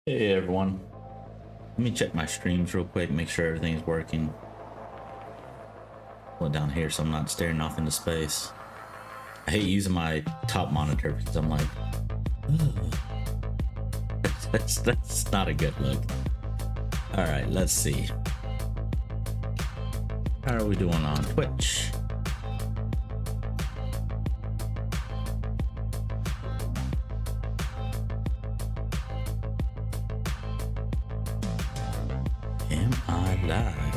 Hey everyone, let me check my streams real quick, make sure everything's working. Pull it down here so I'm not staring off into space. I hate using my top monitor because I'm like, ugh. That's not a good look. All right, let's see. How are we doing on Twitch? Am I live?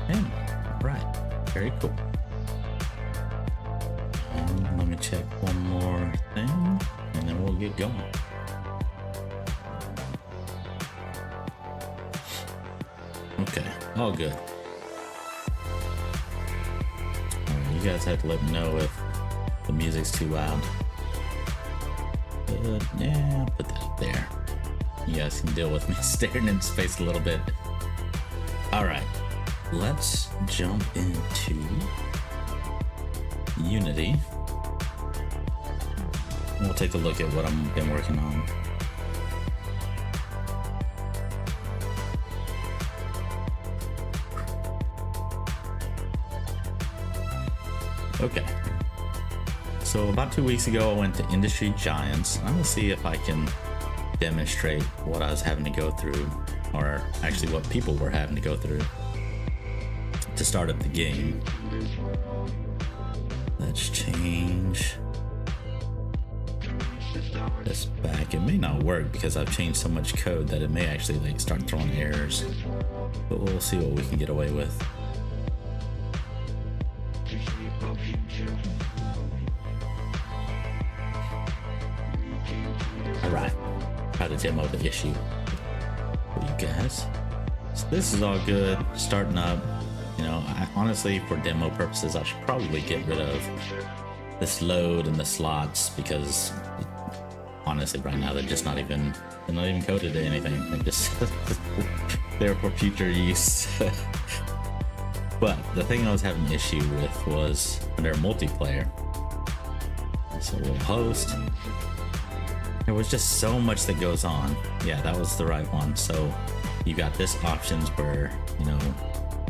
Am. Right. Very cool. And let me check one more thing, and then we'll get going. Okay, all good. Alright, you guys have to let me know if the music's too loud. Yeah, put that up there. You guys can deal with me staring into space a little bit. Alright, let's jump into Unity. We'll take a look at what I've been working on. Okay, so about 2 weeks ago I went to Industry Giants. I'm gonna see if I can demonstrate what I was having to go through, or actually what people were having to go through to start up the game. Let's change this back. It may not work because I've changed so much code that it may actually like start throwing errors, but we'll see what we can get away with. Alright, try to demo the issue for you guys. So this is all good, starting up. You know, honestly, for demo purposes, I should probably get rid of this load and the slots because honestly, right now they're not even coded to anything. They're just there for future use. But the thing I was having an issue with was under multiplayer. So we'll host. There was just so much that goes on. Yeah, that was the right one. So you got this options where, you know,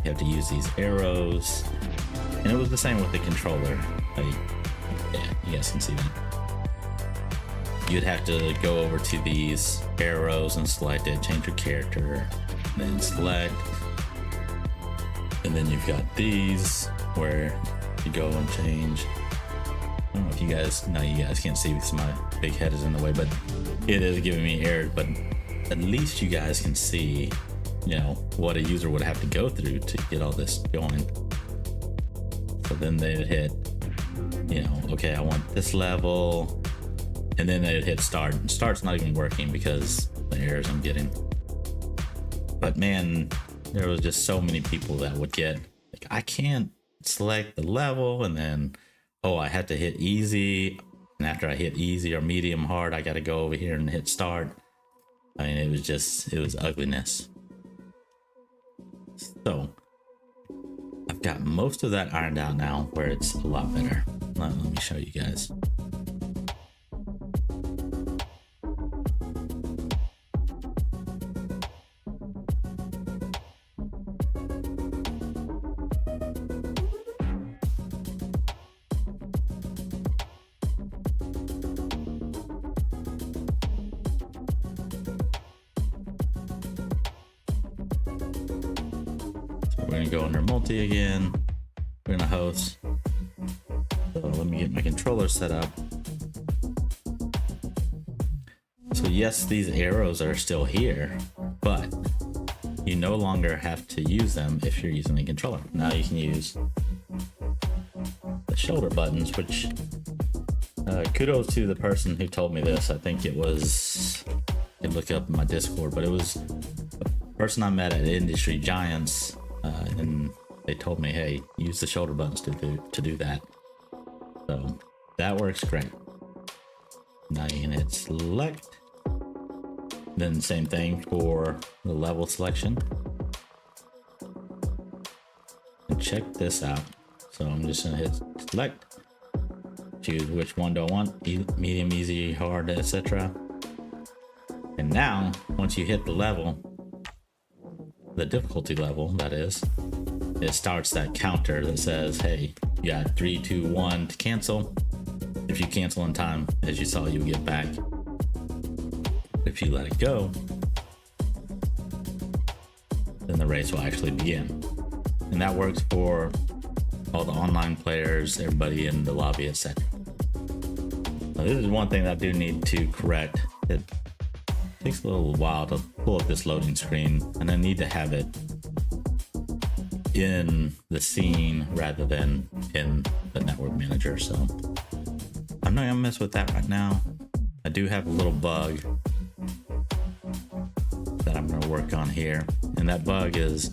you have to use these arrows. And it was the same with the controller. Like, yeah, you guys can see that. You'd have to go over to these arrows and select it, change your character, then select. And then you've got these where you go and change. I don't know if you guys, no, you guys can't see because my big head is in the way, but it is giving me errors. But at least you guys can see, you know, what a user would have to go through to get all this going. So then they'd hit, you know, okay, I want this level, and then they'd hit start. And start's not even working because the errors I'm getting. But man, there was just so many people that would get like, I can't select the level, and then oh, I had to hit easy, and after I hit easy or medium hard, I got to go over here and hit start. I mean, it was ugliness. So I've got most of that ironed out now, where it's a lot better. Let me show you guys. We're gonna go under multi again. We're gonna host. So let me get my controller set up. So yes, these arrows are still here, but you no longer have to use them if you're using a controller. Now you can use the shoulder buttons, which kudos to the person who told me this. I think it was, I can look up in my Discord, but it was a person I met at Industry Giants. And they told me, hey, use the shoulder buttons to do that. So that works great. Now you can hit select. Then same thing for the level selection. And check this out. So I'm just gonna hit select, choose which one do I want, medium, easy, hard, etc. And now, once you hit the level, the difficulty level, that is, it starts that counter that says, hey, you got 3, 2, 1 to cancel. If you cancel in time, as you saw, you'll get back. If you let it go, then the race will actually begin. And that works for all the online players, everybody in the lobby, etc. Now, this is one thing that I do need to correct. It takes a little while to pull up this loading screen, and I need to have it in the scene rather than in the network manager. So I'm not gonna mess with that right now. I do have a little bug that I'm gonna work on here, and that bug is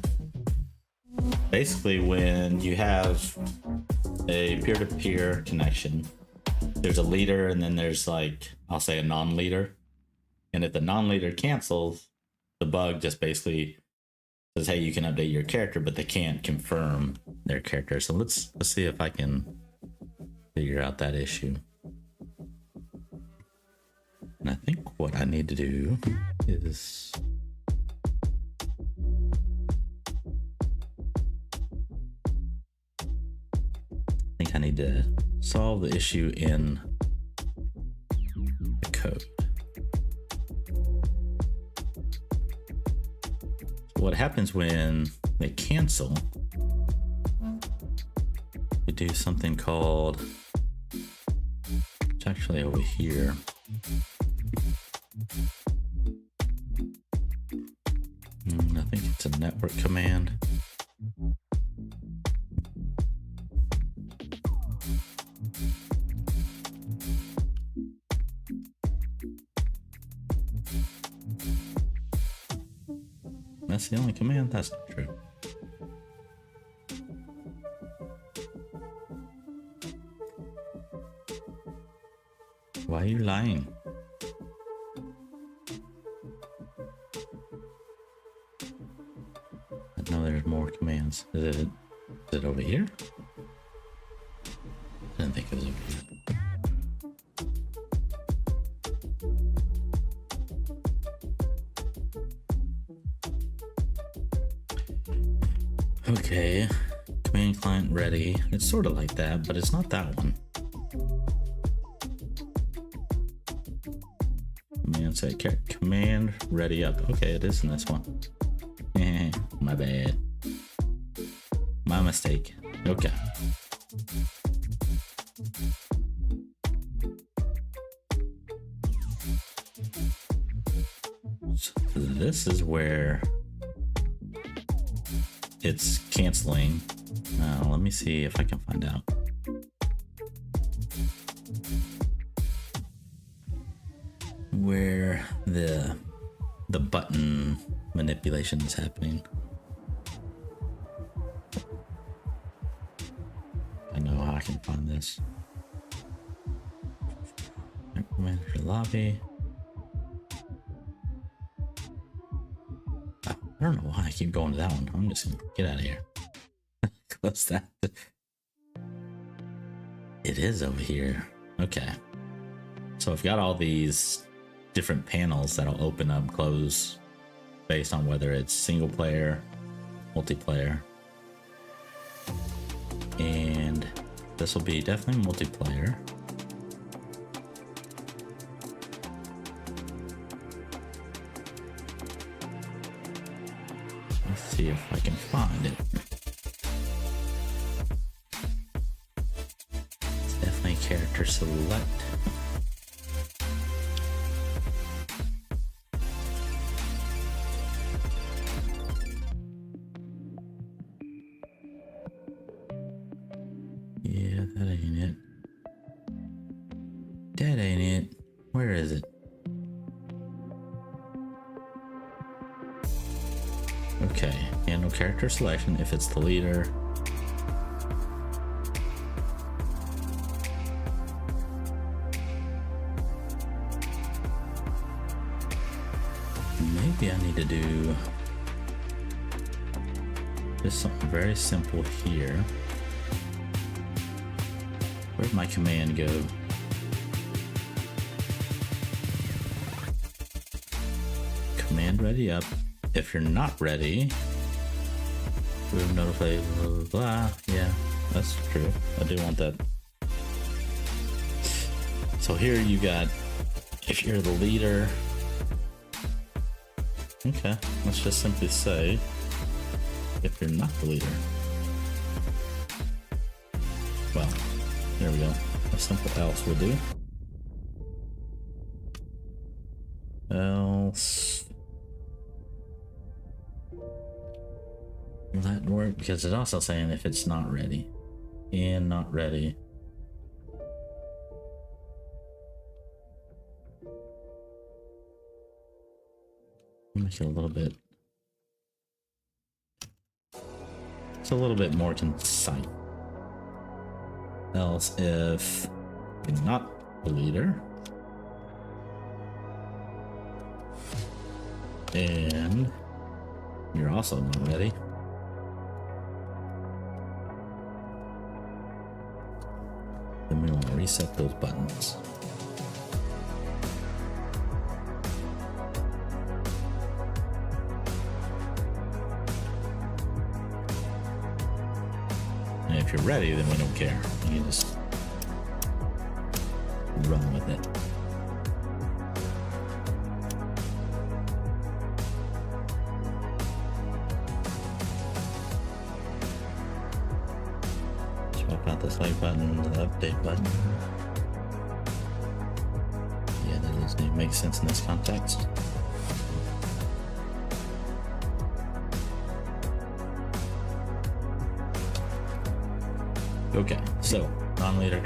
basically when you have a peer-to-peer connection, there's a leader and then there's, like, I'll say a non-leader, and if the non-leader cancels, the bug just basically says, hey, you can update your character, but they can't confirm their character. So let's see if I can figure out that issue. And I think what I need to do is I need to solve the issue in the code. So what happens when they cancel, we do something called, it's actually over here. I think it's a network command. That's the only command. That's not true. Why are you lying? I know there's more commands. Is it over here? I didn't think it was over here. Okay, command client ready. It's sort of like that, but it's not that one. Command set command ready up. Okay, it is in this one. My bad. My mistake. Okay. So this is where it's canceling. Let me see if I can find out. Where the button manipulation is happening. I know how I can find this. Manager lobby. I don't know why I keep going to that one. I'm just gonna get out of here. Close that. It is over here. Okay. So I've got all these different panels that'll open up, close based on whether it's single player, multiplayer. And this will be definitely multiplayer. Let's see if I can find it. It's definitely character select. Yeah, that ain't it. That ain't it. Where is it? Okay, handle character selection if it's the leader. Maybe I need to do just something very simple here. Where'd my command go? Command ready up. If you're not ready, we'll notify blah, blah, blah. Yeah, that's true. I do want that. So here you got, if you're the leader, okay, let's just simply say, if you're not the leader. Well, there we go. A simple else will do. Else. Will that work? Because it's also saying if it's not ready. And not ready. Make it a little bit. It's a little bit more concise. Else, if you're not the leader, and you're also not ready, then we want to reset those buttons. And if you're ready, then we don't care. You can just run with it. Swap out the select button to the update button. Yeah, that doesn't make sense in this context. Okay, so non-leader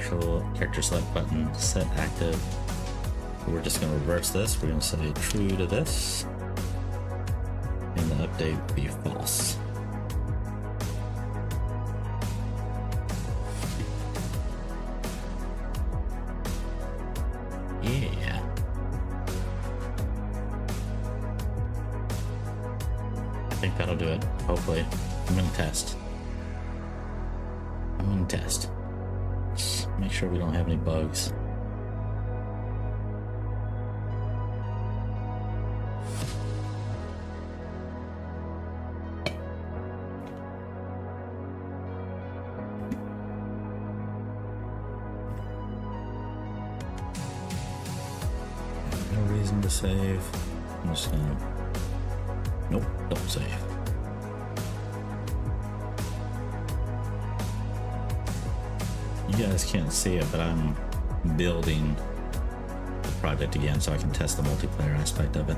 character select button set active. We're just going to reverse this. We're going to say true to this, and the update will be false. Yeah. I think that'll do it. Hopefully. I'm going to test. Test. Just make sure we don't have any bugs. No reason to save. I'm just gonna. Nope, don't save. You guys can't see it, but I'm building the project again so I can test the multiplayer aspect of it.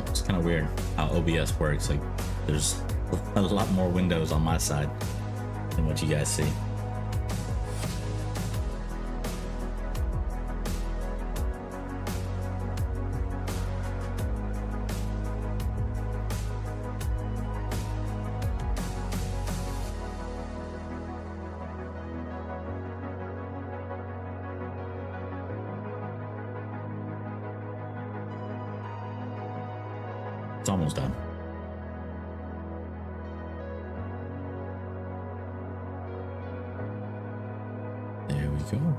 It's kind of weird how OBS works. Like, there's a lot more windows on my side than what you guys see. It's almost done. There we go.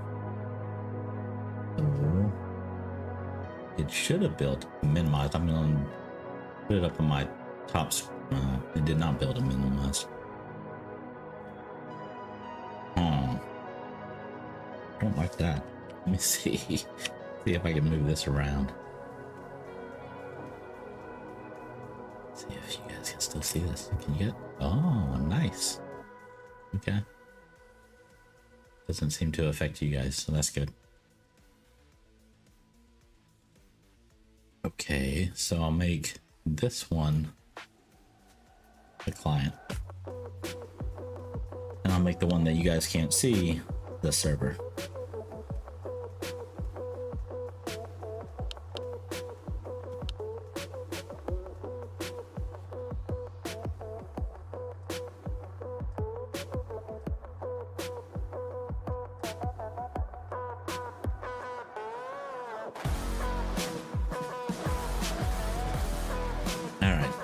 So it should have built minimized. I'm going to put it up on my top. It did not build a minimized. I don't like that. Let me see. See if I can move this around. See if you guys can still see this. Can you get? Oh, nice. Okay. Doesn't seem to affect you guys, so that's good. Okay, so I'll make this one the client. And I'll make the one that you guys can't see the server.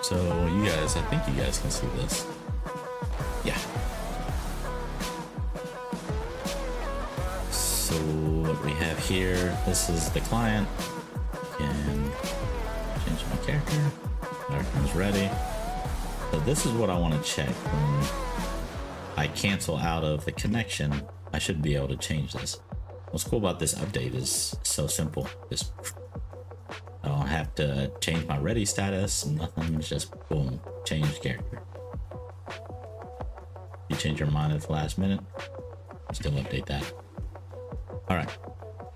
So guess I think you guys can see this. Yeah. So what we have here, this is the client. Can change my character. Everything's ready. So this is what I want to check. When I cancel out of the connection, I should be able to change this. What's cool about this update is so simple. Just I don't have to change my ready status, nothing. It's just boom, change character. You change your mind at the last minute, still update that. All right,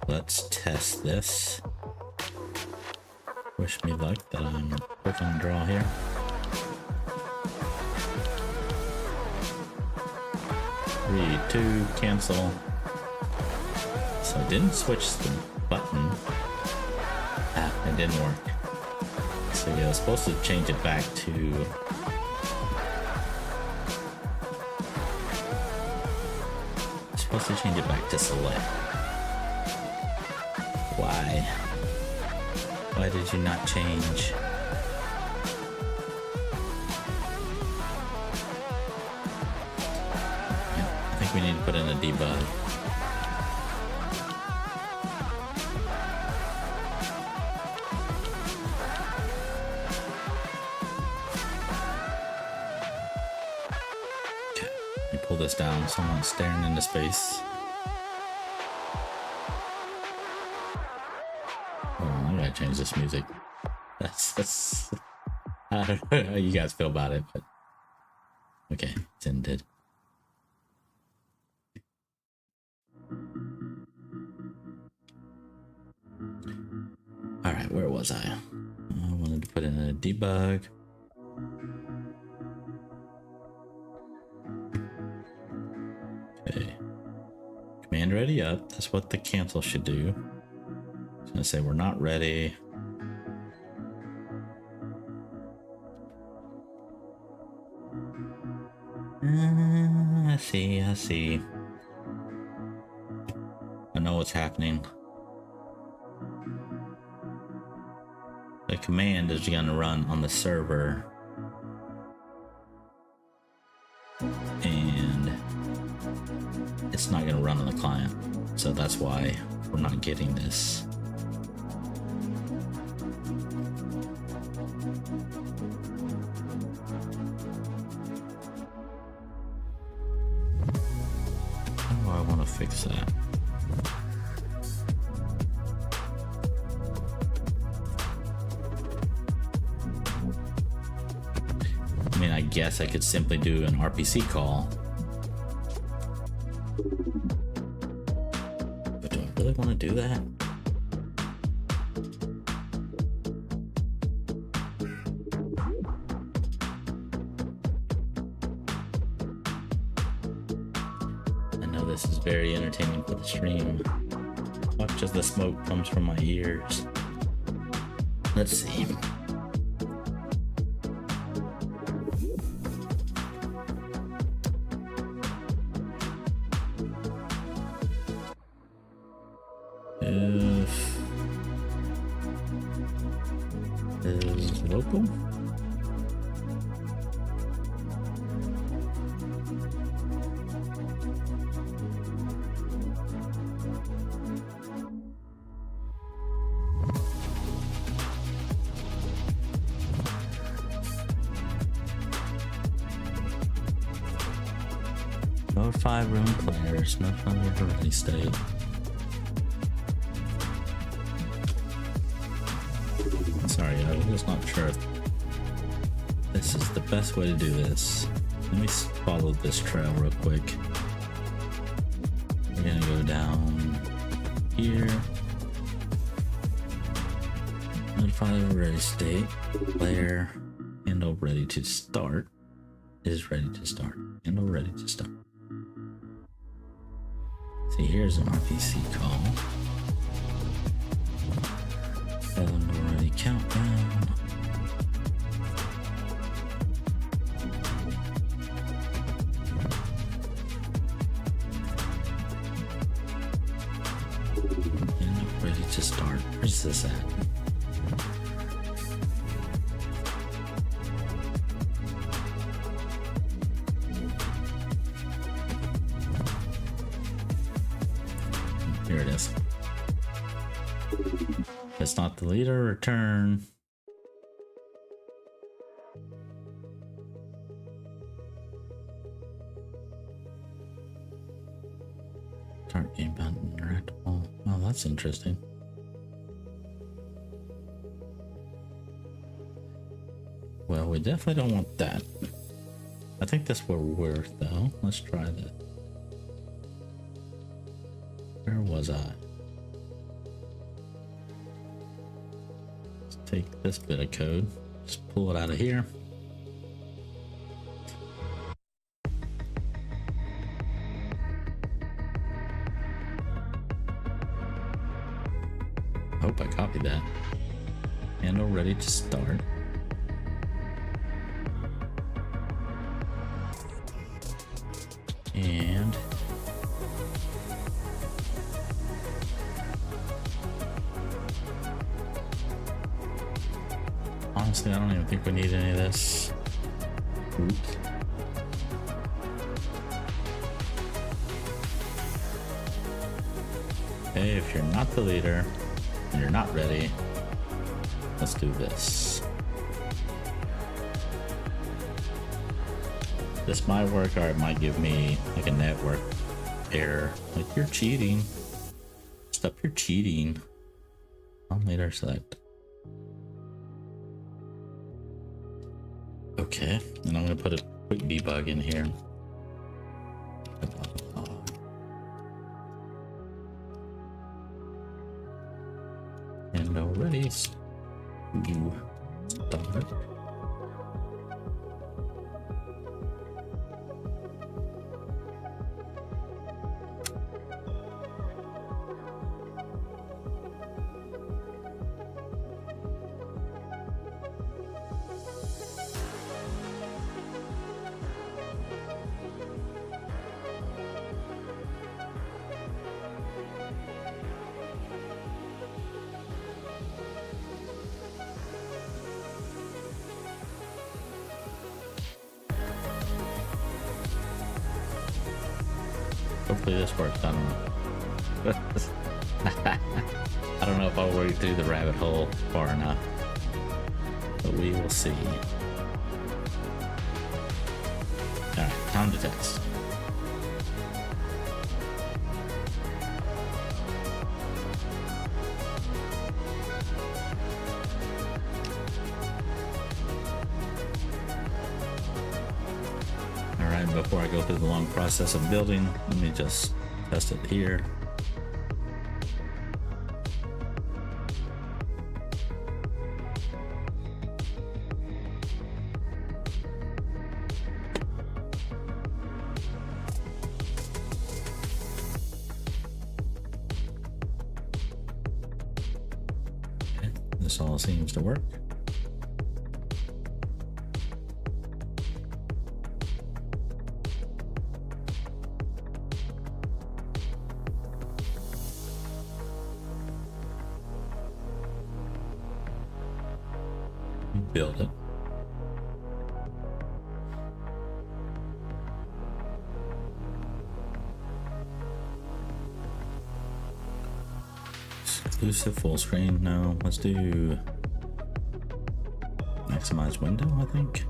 let's test this. Wish me luck that I'm quick on draw here. Three, two, cancel. So I didn't switch the button. It didn't work. So yeah, I was supposed to change it back to select. Why? Why did you not change? Yeah, I think we need to put in a debug. Pull this down, someone's staring into space. Oh, I gotta change this music. That's I don't know how you guys feel about it, but okay, it's ended. Alright, where was I? I wanted to put in a debug. Okay. Command ready up. That's what the cancel should do. It's gonna say we're not ready. I see. I know what's happening. The command is gonna run on the server. And it's not going to run on the client, so that's why we're not getting this. How do I want to fix that? I mean, I guess I could simply do an RPC call. But do I really want to do that? I know this is very entertaining for the stream. Watch as the smoke comes from my ears. Let's see. If is local. No 5-room players, no fun with the release date. Sorry, I'm just not sure if this is the best way to do this. Let me follow this trail real quick. We're gonna go down here. Notify the release date. Player handle ready to start is ready to start. Handle ready to start. See, here's an RPC call. Handle ready countdown. Handle ready to start. Where's this at? Here it is. It's not the leader. Return. Start game button interactable. Oh, that's interesting. Well, we definitely don't want that. I think this will work though. Let's try this. Where was I? Let's take this bit of code. Just pull it out of here. Hope I copied that. Handle ready to start. And honestly, I don't even think we need any of this. Oops. Hey, if you're not the leader and you're not ready, let's do this. This might work, or it might give me like a network error. Like, you're cheating. Stop your cheating. On later select. Okay, and I'm gonna put a quick debug in here. And already start. Hopefully this works. I don't know. I don't know if I'll work through the rabbit hole far enough, but we will see. Alright, time to test. Before I go through the long process of building, let me just test it here. Okay, this all seems to work. Build it. Exclusive full screen. No, let's do maximize window, I think.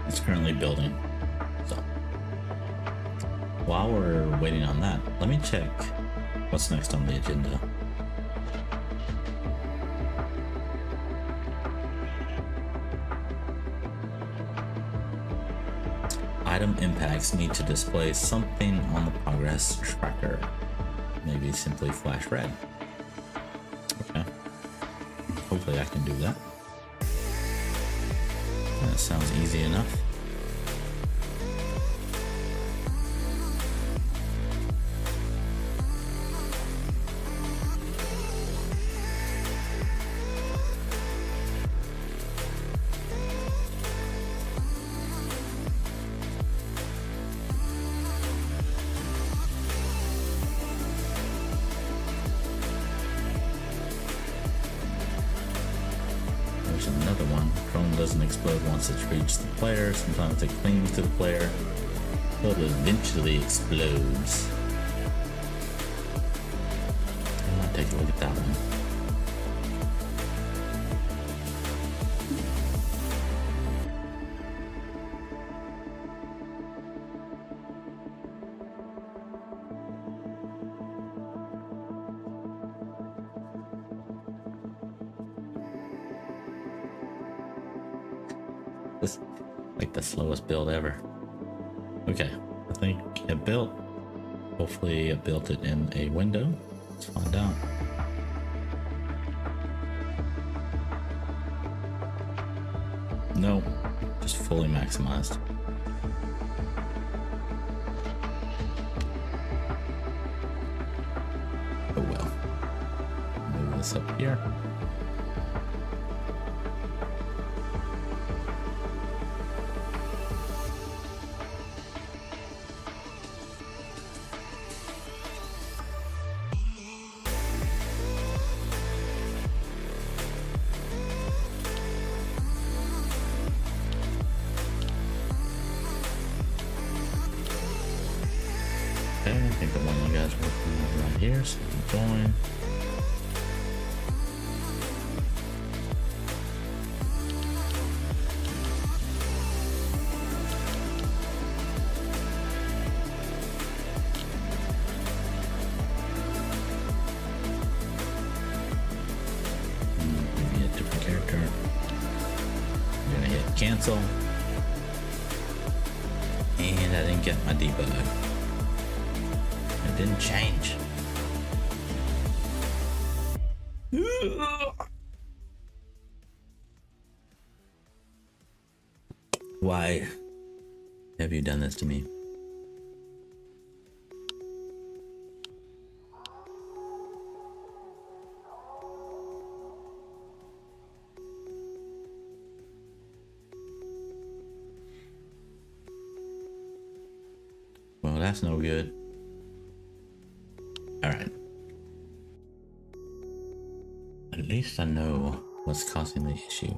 It's currently building. So while we're waiting on that, let me check what's next on the agenda. item impacts need to display something on the progress tracker. Maybe simply flash red. Okay. Hopefully I can do that. That sounds easy enough. There's another one. Chrome doesn't explode once it's reached the player. Sometimes it clings to the player, but it eventually explodes. I might take a look at that one. This is like the slowest build ever. Okay, I think it built. Hopefully it built it in a window. Let's find out. No, just fully maximized. Oh well. Move this up here. Okay, I think the one you guys are working on right here, so keep going. Maybe a different character. I'm gonna hit cancel. And I didn't get my debug. It didn't change. Why have you done this to me? Well, that's no good. All right. At least I know what's causing the issue.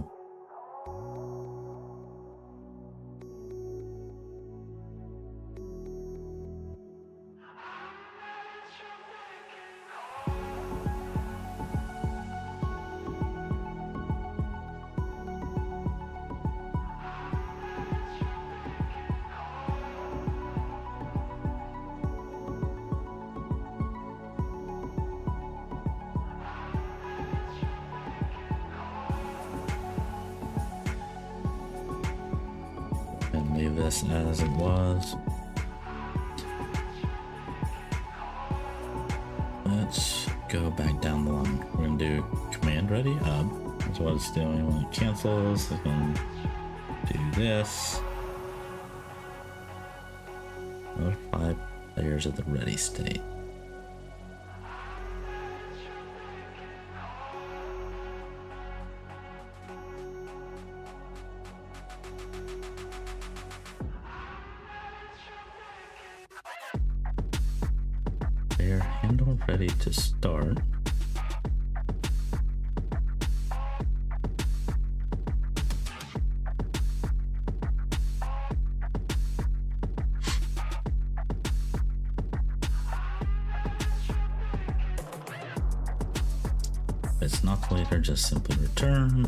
And leave this as it was. Let's go back down the line. We're gonna do command ready up. That's what it's doing when it cancels. It's gonna do this. Another 5 layers of the ready state. They're handle ready to start. If it's not later, just simply return.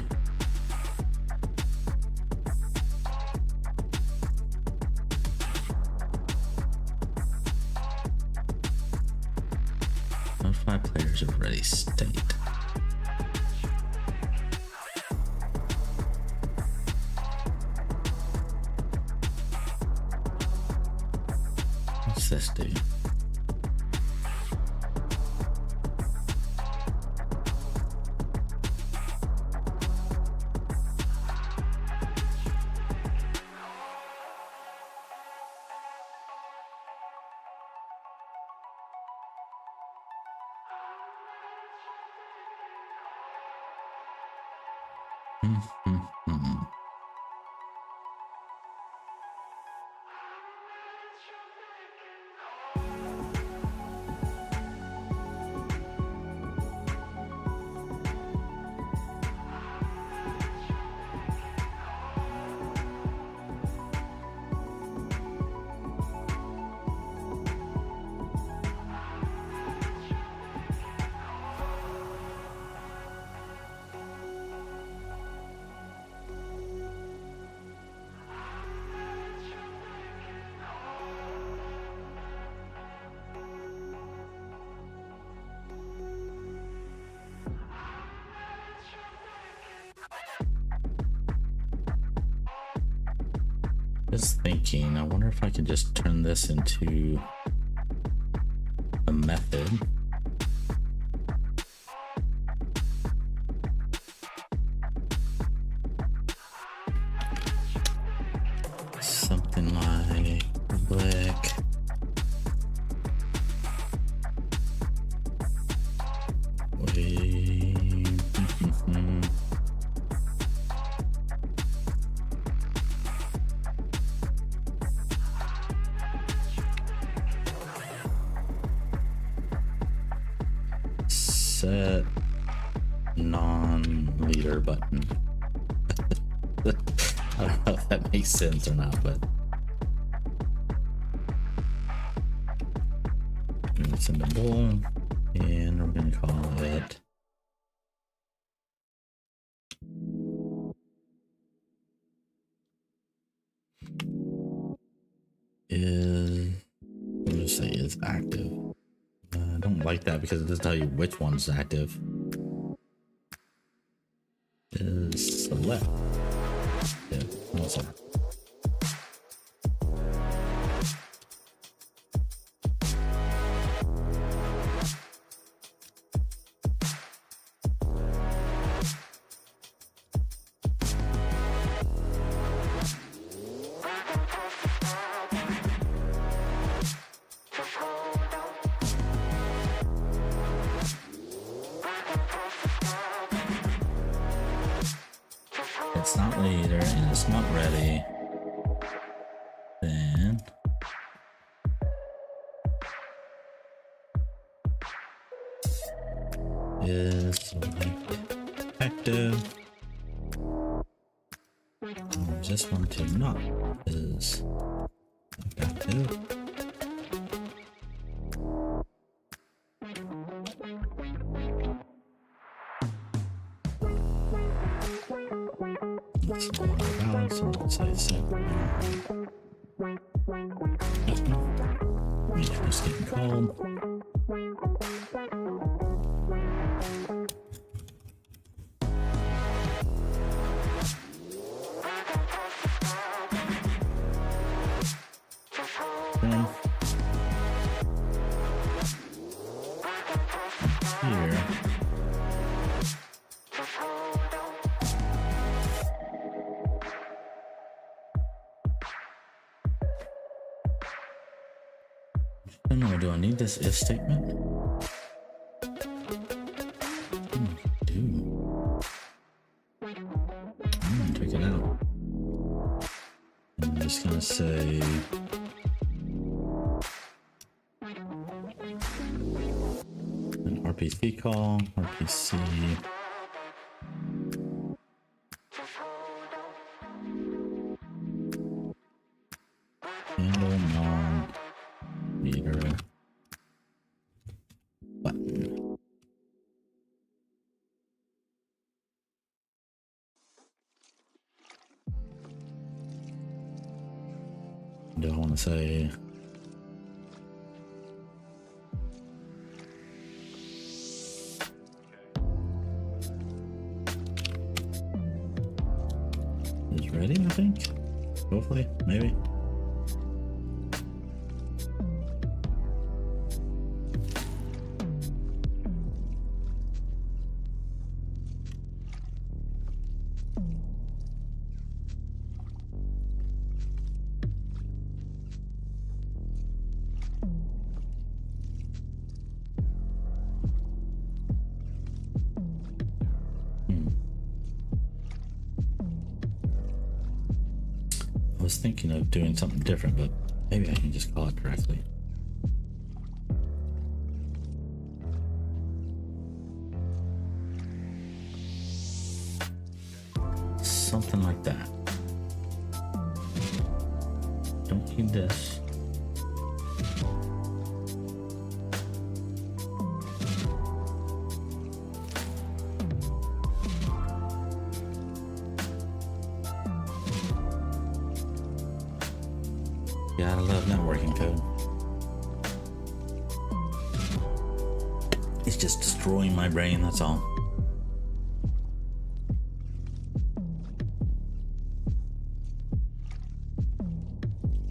Notify players of ready state. Mhm. Just thinking, I wonder if I could just turn this into a method. Something like public. Wait. Set non-leader button. I don't know if that makes sense or not, but I'm gonna send a bool, and we're gonna call it we'll just say is active. I don't like that because it doesn't tell you which one's active. Is select. Yeah, one second. It's not leader and it's not ready. Then is select active. This one to not is active. Let's go on the balance and let's say set. Matrix getting called. Okay. Here. I don't know, do I need this if statement? I do. Check it out. I'm just gonna say an RPC call, RPC. Handle non-leader button. Do I want to say is ready? I think. Hopefully, maybe. I was thinking of doing something different, but maybe I can just call it directly. Something like that. Don't need this. Gotta love networking code. It's just destroying my brain, that's all.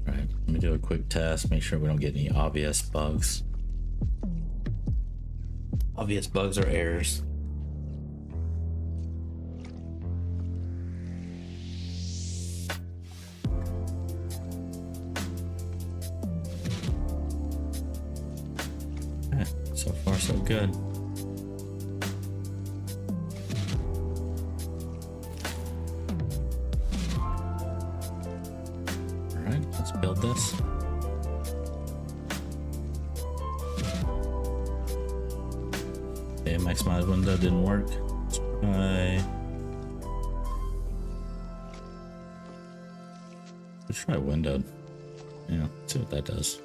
Alright, let me do a quick test, make sure we don't get any obvious bugs. Obvious bugs or errors. So far, so good. All right, let's build this. Okay, maximize window didn't work. Let's try windowed. Yeah, let's see what that does.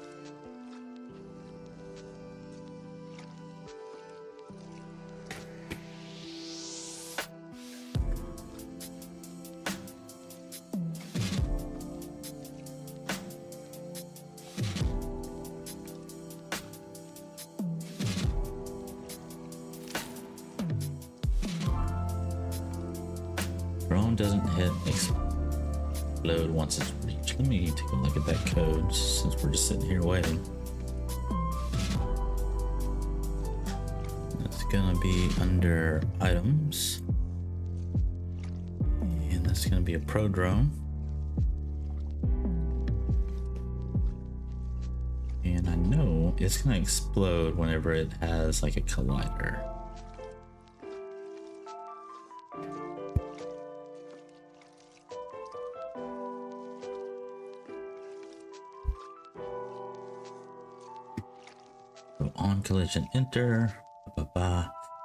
Drone doesn't hit explode once it's reached. Let me take a look at that code since we're just sitting here waiting. That's gonna be under items. And that's gonna be a pro drone. And I know it's gonna explode whenever it has like a collider. On collision enter.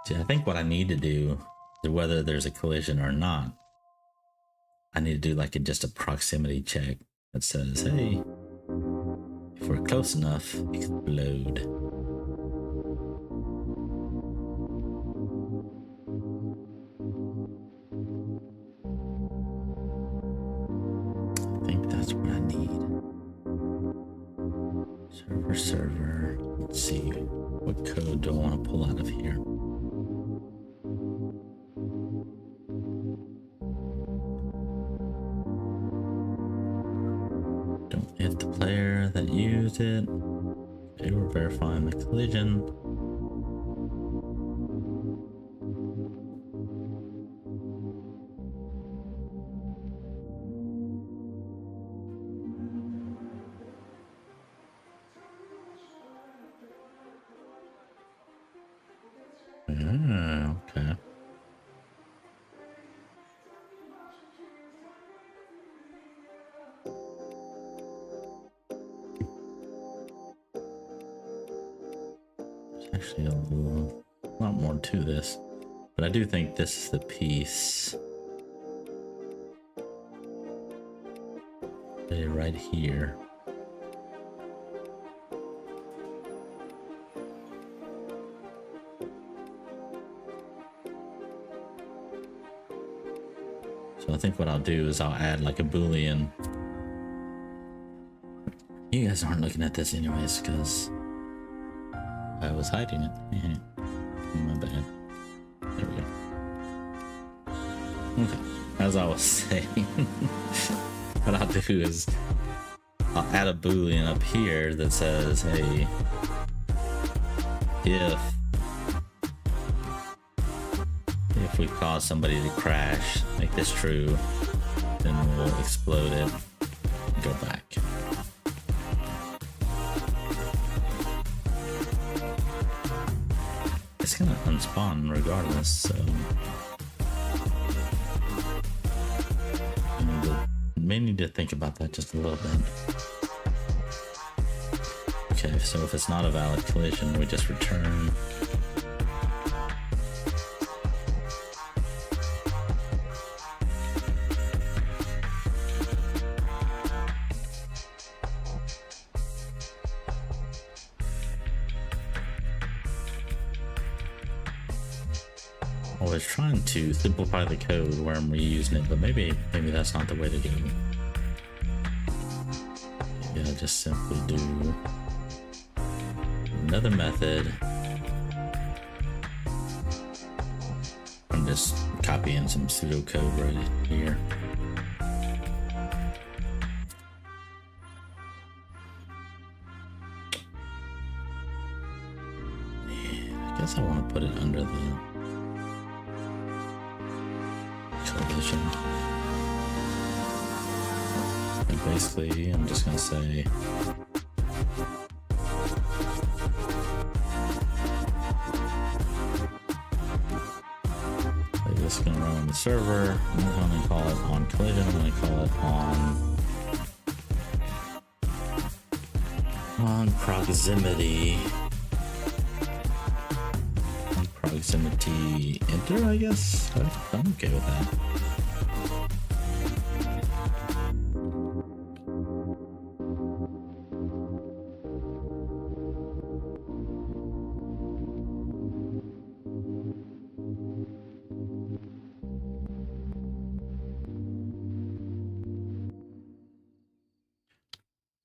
See, I think what I need to do, whether there's a collision or not, I need to do like just a proximity check that says, hey, if we're close enough, explode. I think that's what I need. Server. Let's see. What code do I want to pull out of here? Don't hit the player that used it. Okay, we're verifying the collision. Okay. There's actually a lot more to this, but I do think this is the piece right here. So I think what I'll do is I'll add like a Boolean. You guys aren't looking at this anyways because I was hiding it. My bad. There we go. Okay. As I was saying, what I'll do is I'll add a Boolean up here that says, hey, if we cause somebody to crash, make this true, then we'll explode it and go back. It's gonna unspawn regardless, so I need to may need to think about that just a little bit. Okay, so if it's not a valid collision, we just return. I was trying to simplify the code where I'm reusing it, but maybe that's not the way to do it. Yeah, just simply do another method. I'm just copying some pseudocode right here. I guess I want to put it under the collision. And basically, I'm just going to say this is going to run on the server. I'm going to call it on collision. I'm going to call it on proximity. Proximity enter, I guess. I'm okay with that.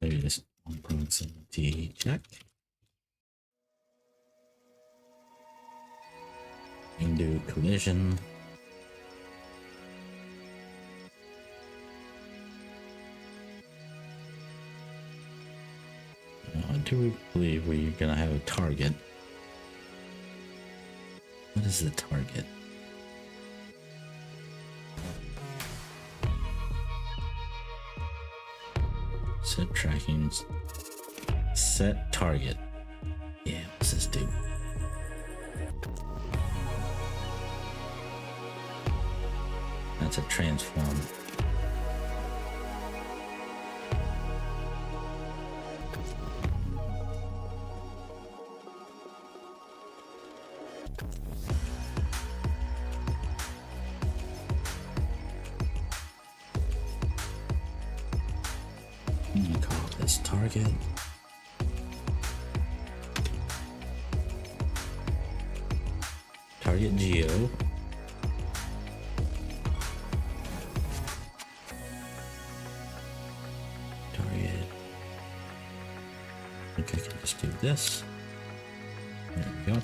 Maybe just on proximity check. And do collision. I do believe we're gonna have a target. What is the target? Set tracking. Set target. Yeah, what's this do? That's a transform. I'm gonna call this target. Target geo. I think I can just do this. There we go.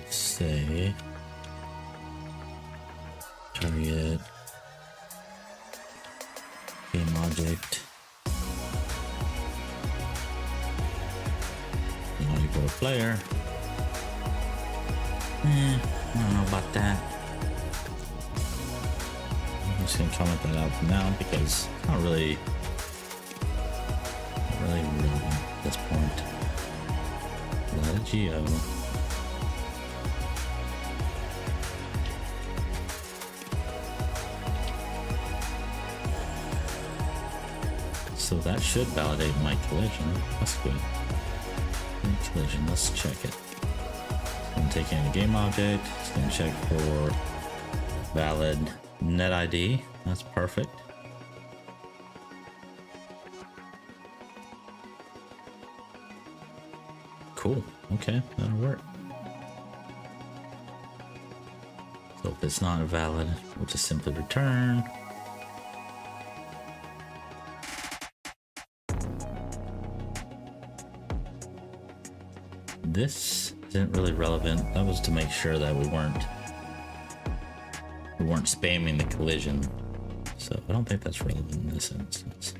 Say target game object. Now you go to player. I don't know about that. I'm just gonna comment that out for now because it's not really relevant at this point. Let it geo. So that should validate my collision. That's good. Collision, let's check it. I'm taking the game object. It's gonna check for valid net ID. That's perfect. Cool. Okay, that'll work. So if it's not valid, we'll just simply return. This isn't really relevant. That was to make sure that we weren't spamming the collision. So I don't think that's relevant in this instance.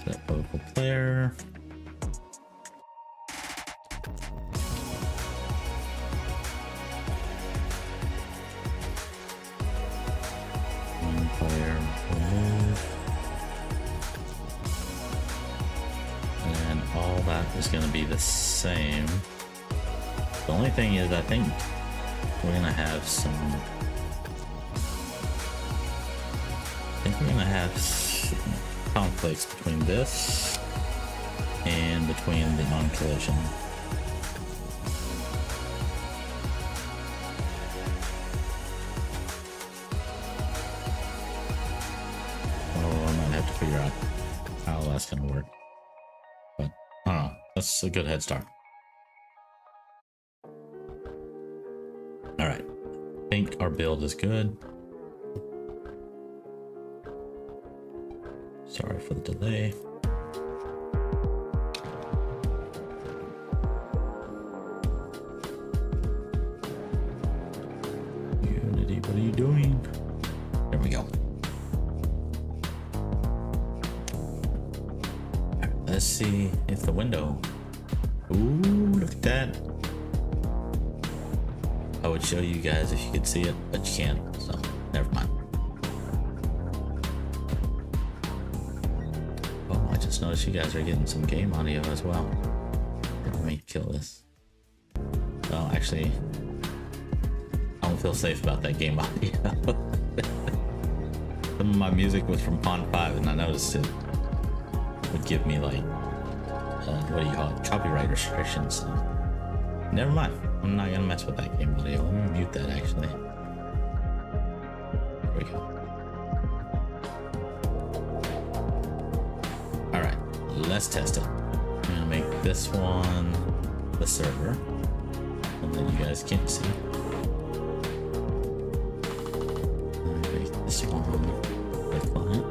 Set local player. One player remove. And is going to be the same. The only thing is, I think we're going to have some... I think we're going to have some conflicts between this and between the on-collision. Oh, I might have to figure out how that's going to work. But, I don't know. That's a good head start. Alright. I think our build is good. Sorry for the delay. Unity, what are you doing? There we go. Right, let's see if the window... Ooh, look at that. I would show you guys if you could see it, but you can't, so never mind. Oh, I just noticed you guys are getting some game audio as well. Let me kill this. Well, actually, I don't feel safe about that game audio. Some of my music was from Pond 5, and I noticed it would give me like, what do you call it, copyright restrictions. So never mind. I'm not gonna mess with that game audio. Let me mute that actually. There we go. Alright, let's test it. I'm gonna make this one the server. One that you guys can't see. I'm gonna make this one the client.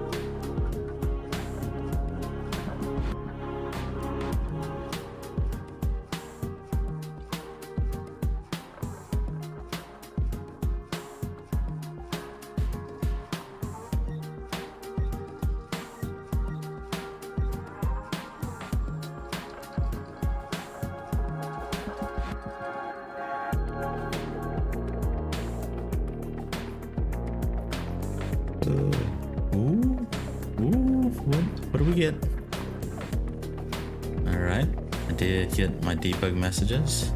What do we get? Alright, I did get my debug messages.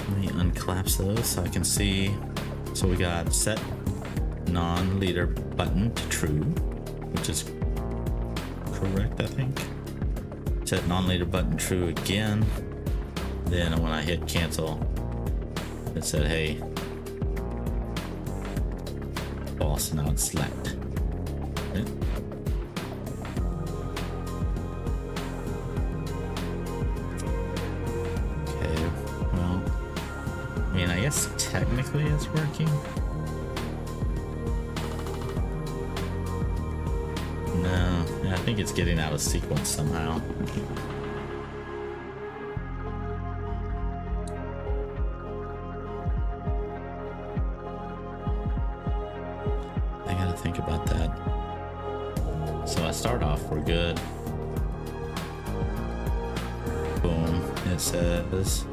Let me unclapse those so I can see. So we got set non-leader button to true, which is correct, I think. Set non-leader button true again. Then when I hit cancel, it said, hey, false, now it's select. Right? Okay, well, I mean, I guess technically it's working. No, I think it's getting out of sequence somehow. I gotta think about that. So I start off, we're good. Boom, it says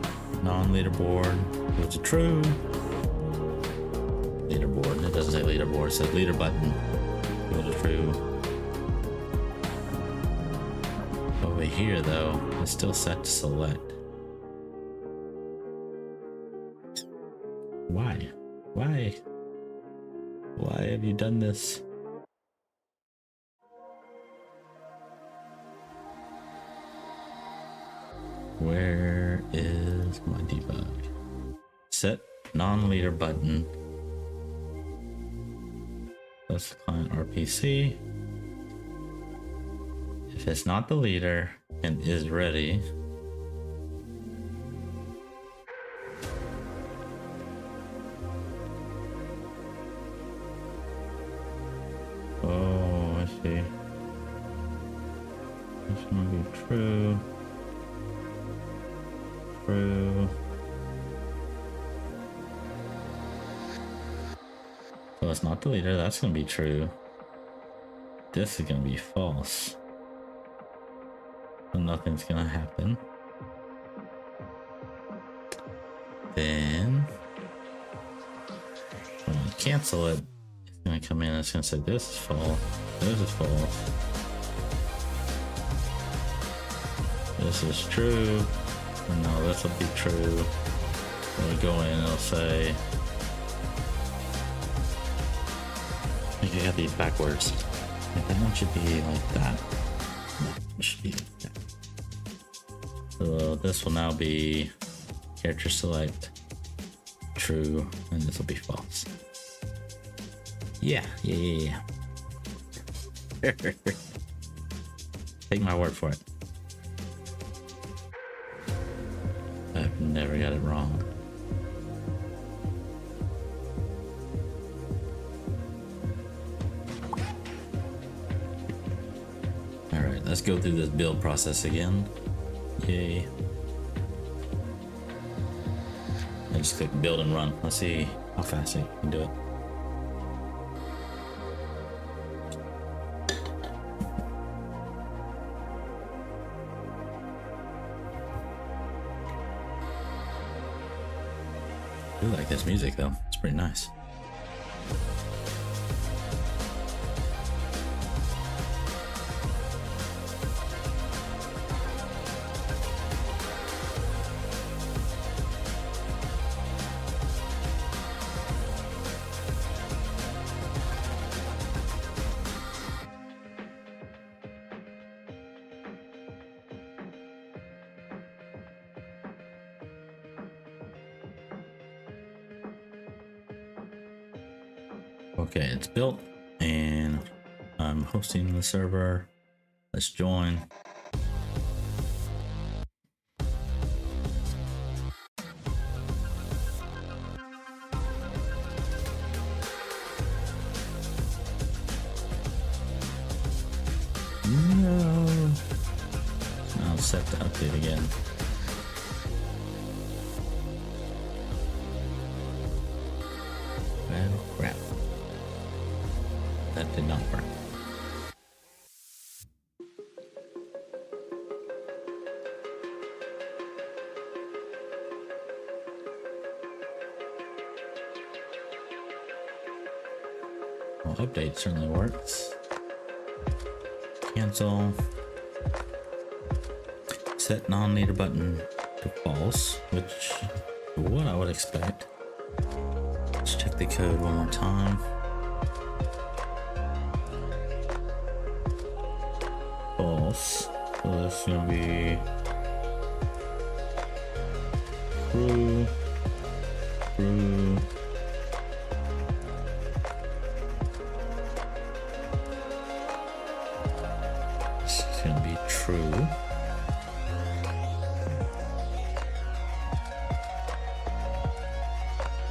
non-leaderboard, go to true. Leaderboard, it doesn't say leaderboard, it says leader button, go to true. Over here though, it's still set to select. Why? Why? Why have you done this? Where is my debug? Set non-leader button. That's the client RPC. If it's not the leader and is ready, oh, I see. This one will be true. True. So it's not the leader, that's gonna be true. This is gonna be false. So nothing's gonna happen. Then when I cancel it, it's gonna come in and it's gonna say this is false, this is false. This is true. No, this will be true. When we go in, it'll say. I think I got these backwards. Like, that one should be like that. No, it should be like that. So this will now be character select true, and this will be false. Yeah. Take my word for it. I've never got it wrong. Alright, let's go through this build process again. Yay. I just click build and run. Let's see how fast I can do it. I do like this music though, it's pretty nice. Okay, it's built and I'm hosting the server. Let's join. No. Now it's set to update again. Well, crap. That did not work. Well, update certainly works. Cancel. Set non-leader button to false, which is what I would expect. Let's check the code one more time. False. So that's gonna be true, true. This is gonna be true.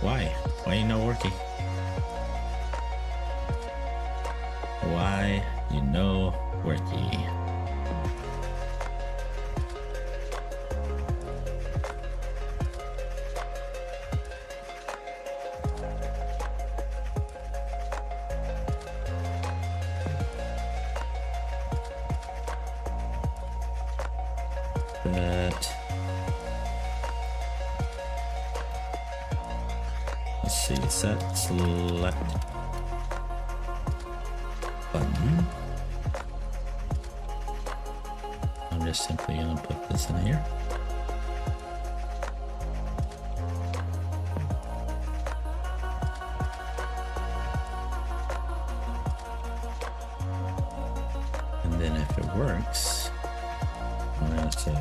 Why? Why you not working? Why you no working? That. Let's see, set select button. I'm just simply gonna put this in here. And then if it works, I'm gonna say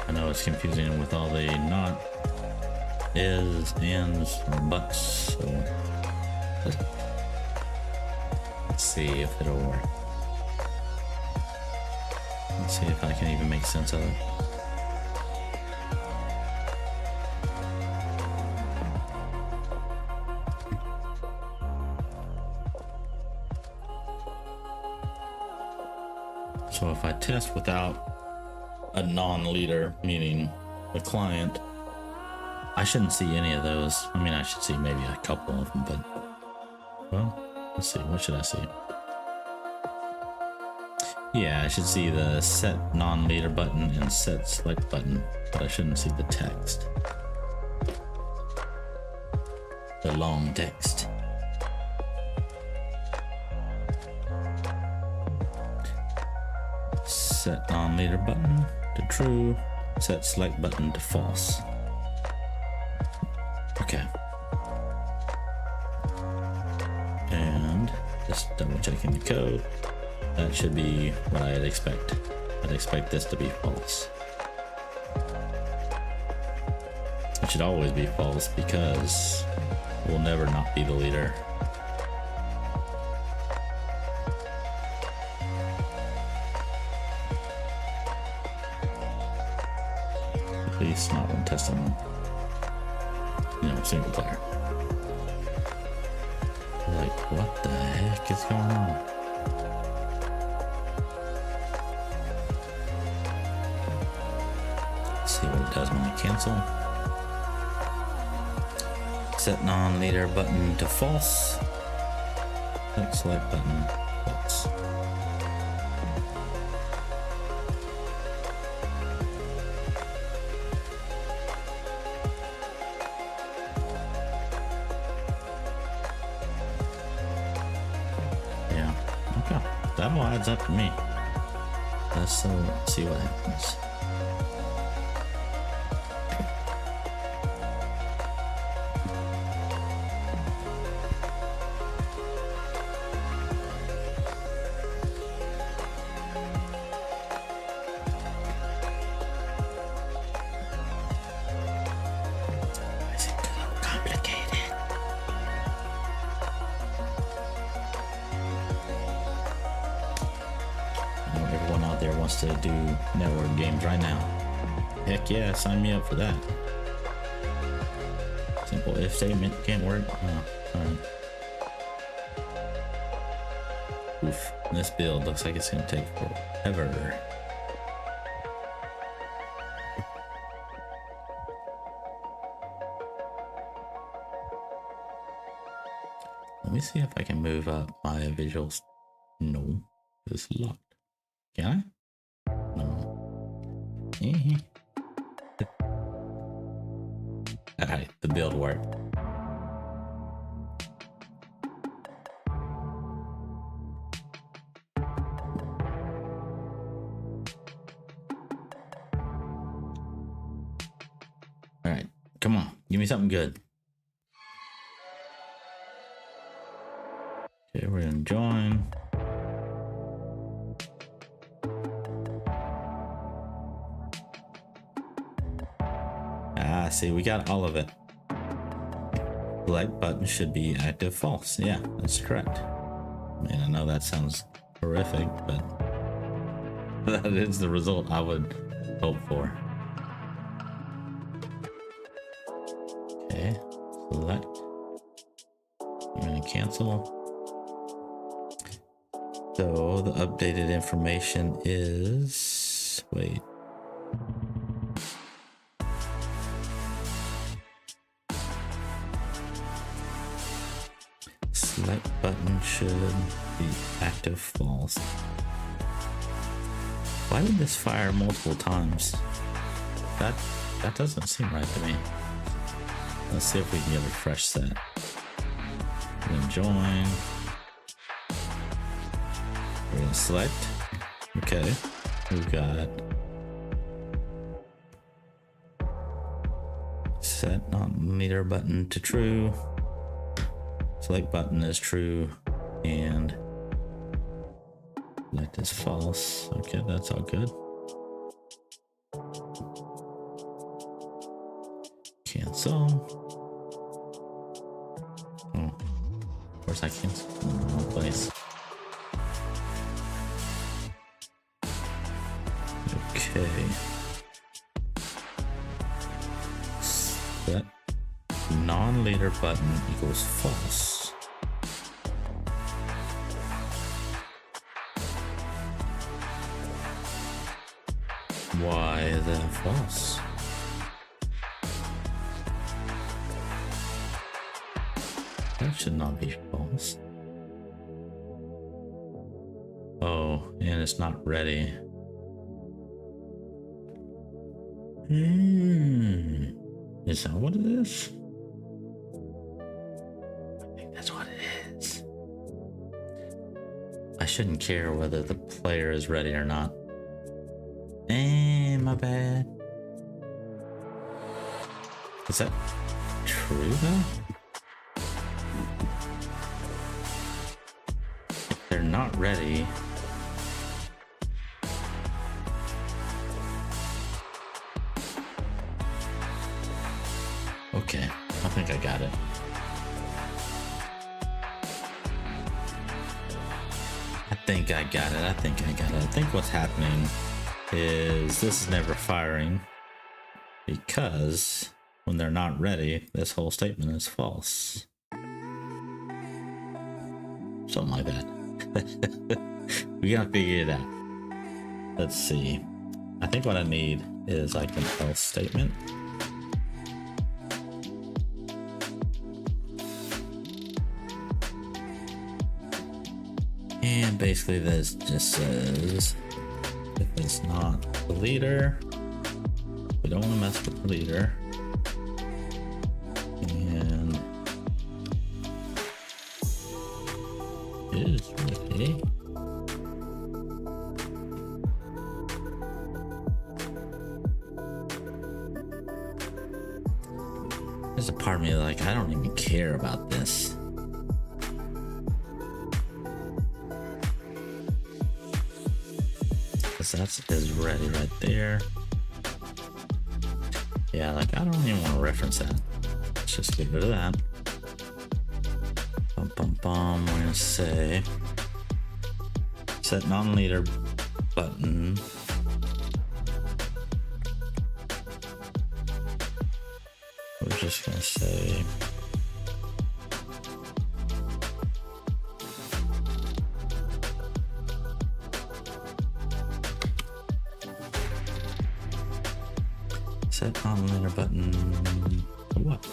I know it's confusing with all the not, is, ands, or buts, so let's see if it'll work. Let's see if I can even make sense of it. So if I test without a non-leader, meaning the client. I shouldn't see any of those. I mean, I should see maybe a couple of them, but well, let's see. What should I see? Yeah, I should see the set non-leader button and set select button, but I shouldn't see the text. The long text. Set non-leader button to true, set select button to false. Okay. And just double checking the code. That should be what I'd expect. I'd expect this to be false. It should always be false because we'll never not be the leader. At least not when testing, single player. Like, what the heck is going on? Let's see what it does when I cancel. Set non-leader button to false. Set select button false. Yeah, okay. That all adds up to me. Let's see what happens. Everyone out there wants to do network games right now. Heck yeah, sign me up for that. Simple if statement can't work. Oh, alright. Oof, this build looks like it's gonna take forever. Let me see if I can move up my visuals. No, it's locked. Can I? No. Alright, the build worked. Alright, come on, give me something good. Okay, we're gonna join. See, we got all of it. Select button should be active false. Yeah, that's correct. Man, I know that sounds horrific, but that is the result I would hope for. Okay, select. I'm gonna cancel. So the updated information is, wait. Select button should be active false. Why did this fire multiple times? That doesn't seem right to me. Let's see if we can get a fresh set. Then join. We're gonna select. Okay, we've got set non-leader button to true. Select button is true and select is false. Okay, that's all good. Cancel. Oh, of course I cancel in the wrong place. Okay. Set non-leader button equals false. Why is that false? That should not be false. Oh, and it's not ready. Is that what it is? I think that's what it is. I shouldn't care whether the player is ready or not. My bad. Is that true though? If they're not ready. Okay, I think I got it. I think I got it. I think what's happening is this is never firing because when they're not ready, this whole statement is false. Something like that. We gotta figure it out. Let's see. I think what I need is like an else statement. And basically this just says if it's not the leader, we don't want to mess with the leader. And is ready. There's a part of me like, I don't even care about this. That's is ready right there. Yeah, like I don't even want to reference that. Let's just get rid of that. We're gonna say set non-leader button. We're just gonna say set non-leader button. What?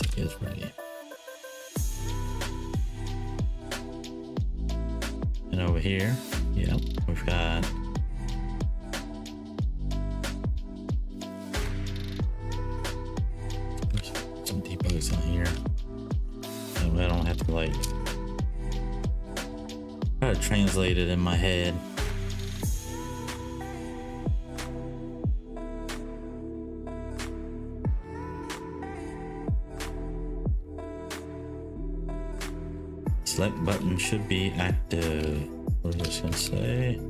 It is ready. And over here, yeah, we've got some debugs in here. And I don't have to like try to translate it in my head. Select button should be active. We're just gonna say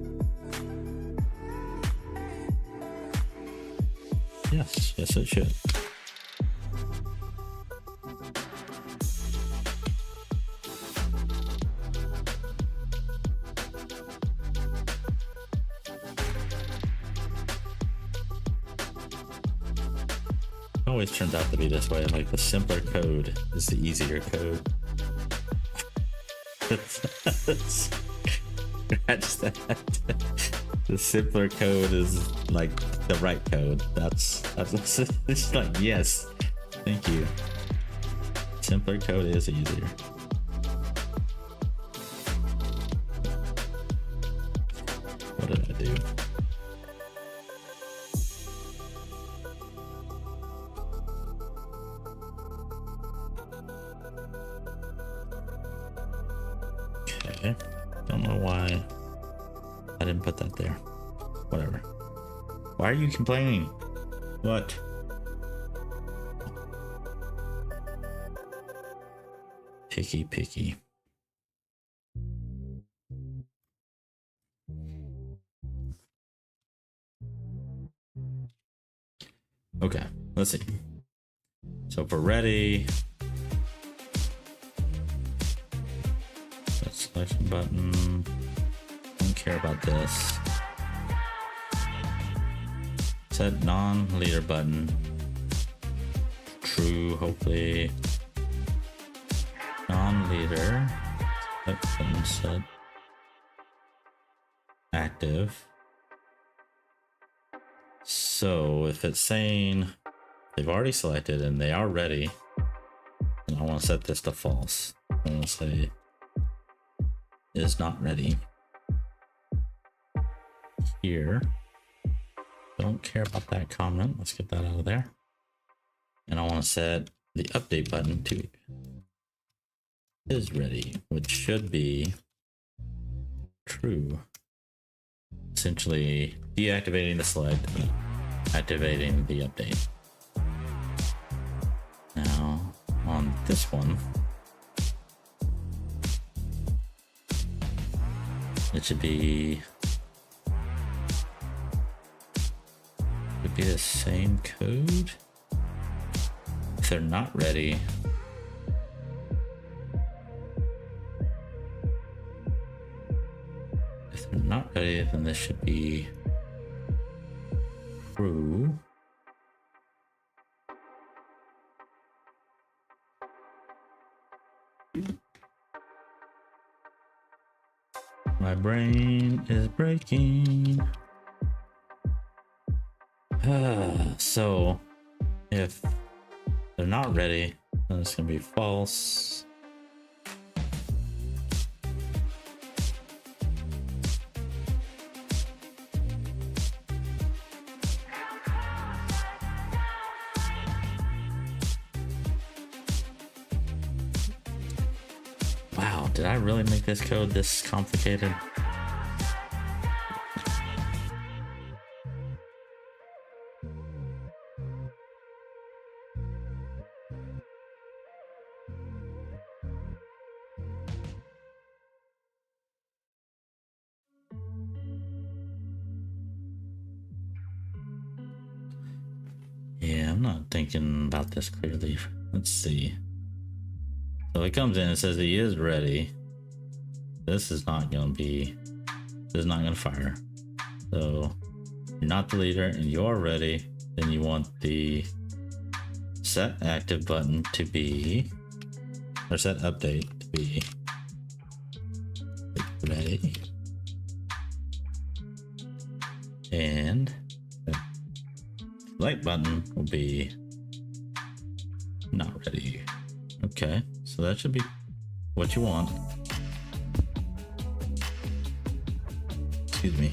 yes, yes it should. It always turns out to be this way. Like the simpler code is the easier code. Scratch that. The simpler code is like the right code. That's it's like yes, thank you. Simpler code is easier. What did I do? Okay, don't know why I didn't put that there. Whatever. Why are you complaining? What? Picky. Okay, let's see. So if we're ready, selection button. Don't care about this. Set non-leader button. True, hopefully. Non-leader. Button set. active. So if it's saying they've already selected and they are ready, then I want to set this to false. I want to say is not ready. Here, don't care about that comment. Let's get that out of there. And I want to set the update button to is ready, which should be true. Essentially deactivating the select and activating the update. Now on this one, it should be the same code. If they're not ready, then this should be true. My brain is breaking. So if they're not ready, then it's gonna be false. Wow, did I really make this code this complicated? Yeah, I'm not thinking about this clearly. Let's see. So it comes in and says he is ready. This is not gonna fire. So you're not the leader and you're ready. Then you want the set active button to be, or set update to be ready. And the select button will be not ready. Okay, so that should be what you want. Excuse me.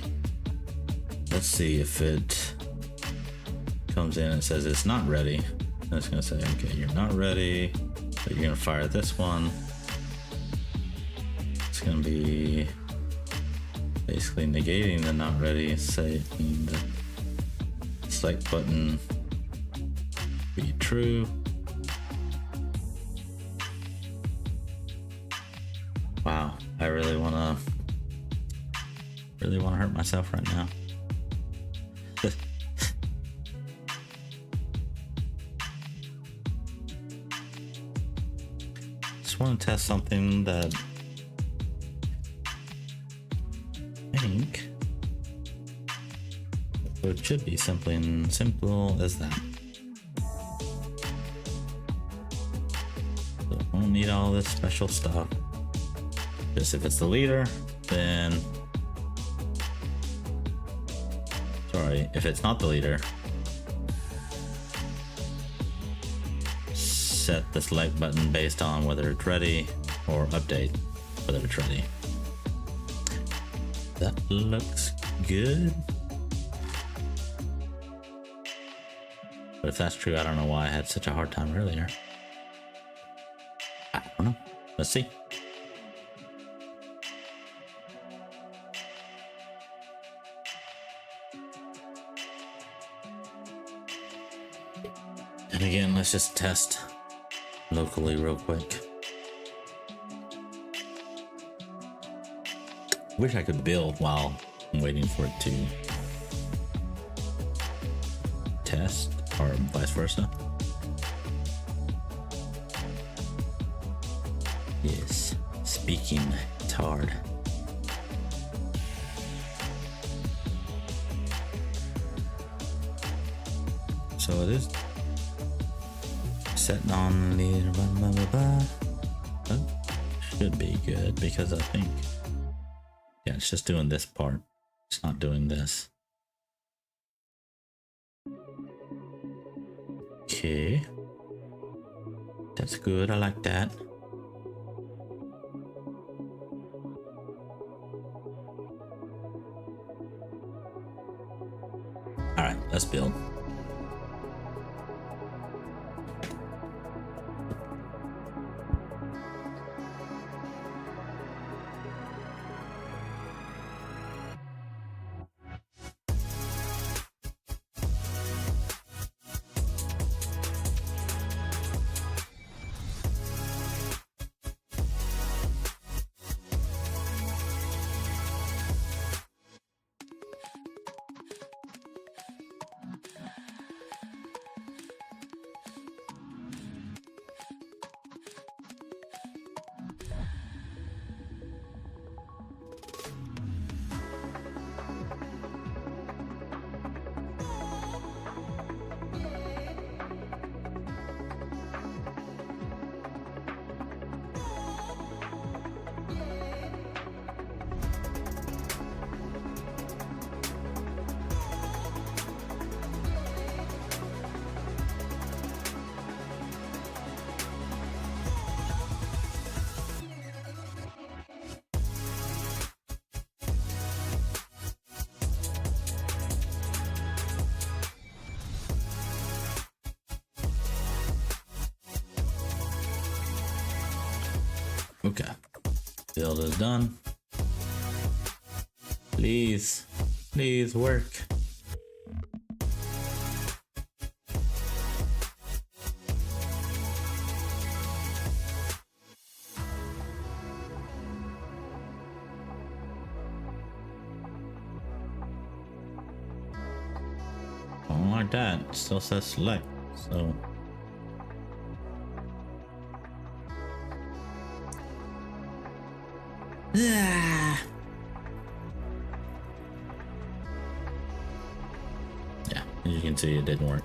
Let's see if it comes in and says it's not ready. Then it's gonna say, okay, you're not ready, but you're gonna fire this one. It's gonna be basically negating the not ready, say the select button be true. Wow, I really wanna hurt myself right now. Just want to test something that I think it should be simple as that. So don't need all this special stuff. Just if it's the leader, then if it's not the leader, set the select button based on whether it's ready, or update whether it's ready. That looks good. But if that's true, I don't know why I had such a hard time earlier. I don't know. Let's see. And again, let's just test locally real quick. Wish I could build while I'm waiting for it to test, or vice versa. Yes, speaking, it's hard. So it is setting on the that should be good, because I think, yeah, it's just doing this part. It's not doing this. Okay. That's good. I like that. All right, let's build. Okay, build is done. Please, please work. Don't like that. It still says select, so. Yeah, as you can see, it didn't work.